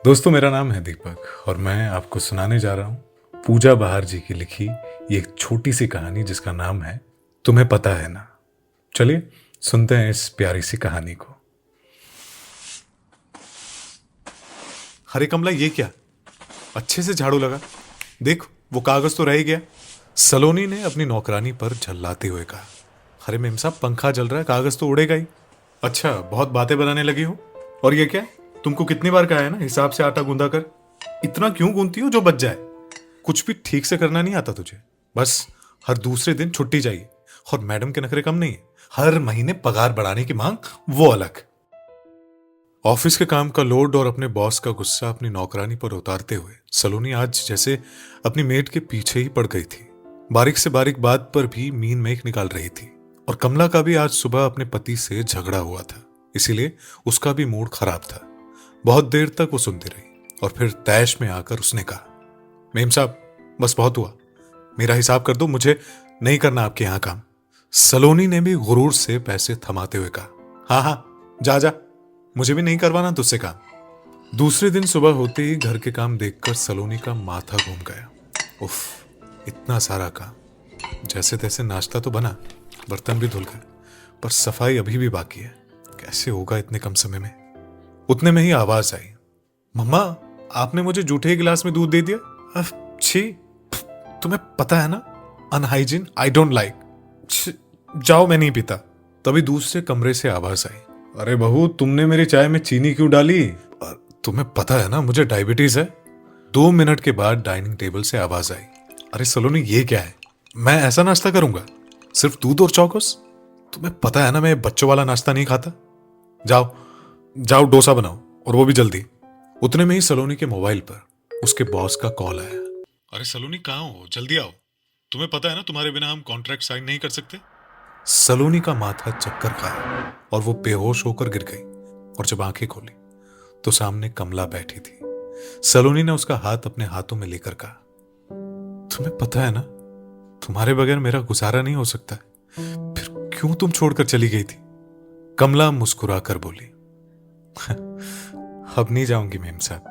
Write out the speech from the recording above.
दोस्तों, मेरा नाम है दीपक और मैं आपको सुनाने जा रहा हूँ पूजा बहार जी की लिखी ये एक छोटी सी कहानी जिसका नाम है तुम्हें पता है ना। चलिए सुनते हैं इस प्यारी सी कहानी को। अरे कमला, ये क्या? अच्छे से झाड़ू लगा। देख, वो कागज तो रह ही गया। सलोनी ने अपनी नौकरानी पर झल्लाते हुए कहा। अरे मेम साहब, पंखा जल रहा है, कागज तो उड़ेगा ही। अच्छा, बहुत बातें बनाने लगी हो। और ये क्या? तुमको कितनी बार कहा है ना, हिसाब से आटा गूंदा कर। इतना क्यों गूंथती हो जो बच जाए? कुछ भी ठीक से करना नहीं आता तुझे। बस हर दूसरे दिन छुट्टी चाहिए। और मैडम के नखरे कम नहीं है, हर महीने पगार बढ़ाने की मांग, वो अलग। ऑफिस के काम का लोड और अपने बॉस का गुस्सा अपनी नौकरानी पर उतारते हुए सलोनी आज जैसे अपनी मेड के पीछे ही पड़ गई थी। बारीक से बारीक बात पर भी मीन मेख निकाल रही थी। और कमला का भी आज सुबह अपने पति से झगड़ा हुआ था, इसीलिए उसका भी मूड खराब था। बहुत देर तक वो सुनती रही और फिर तैश में आकर उसने कहा, मेम साहब, बस बहुत हुआ। मेरा हिसाब कर दो, मुझे नहीं करना आपके यहां काम। सलोनी ने भी गुरूर से पैसे थमाते हुए कहा, हाँ हाँ, जा जा, मुझे भी नहीं करवाना तुझसे काम। दूसरे दिन सुबह होते ही घर के काम देखकर सलोनी का माथा घूम गया। उफ, इतना सारा काम। जैसे तैसे नाश्ता तो बना, बर्तन भी धुल गए, पर सफाई अभी भी बाकी है। कैसे होगा इतने कम समय में? उतने में ही आवाज आई, मम्मा, आपने मुझे जूठे गिलास में दूध दे दिया। छी, तुम्हें पता है ना, अनहाइजीन आई डोंट लाइक। जाओ, मैं नहीं पीता। तभी दूसरे कमरे से आवाज आई, अरे बहू, तुमने मेरी चाय में चीनी क्यों डाली? तुम्हें पता है ना मुझे डायबिटीज है। 2 मिनट के बाद डाइनिंग टेबल से आवाज आई, अरे सलोनी, ये क्या है? मैं ऐसा नाश्ता करूंगा? सिर्फ दूध और चौकस? तुम्हें पता है ना मैं बच्चों वाला नाश्ता नहीं खाता। जाओ जाओ, डोसा बनाओ, और वो भी जल्दी। उतने में ही सलोनी के मोबाइल पर उसके बॉस का कॉल आया। अरे सलोनी, कहाँ हो? जल्दी आओ। तुम्हें पता है ना, तुम्हारे बिना हम कॉन्ट्रैक्ट साइन नहीं कर सकते। सलोनी का माथा चक्कर खाया और वो बेहोश होकर गिर गई। और जब आंखें खोली तो सामने कमला बैठी थी। सलोनी ने उसका हाथ अपने हाथों में लेकर कहा, तुम्हें पता है ना, तुम्हारे बगैर मेरा गुजारा नहीं हो सकता। फिर क्यों तुम छोड़कर चली गई थी? कमला मुस्कुराकर बोली, अब नहीं जाऊंगी मेम साहब।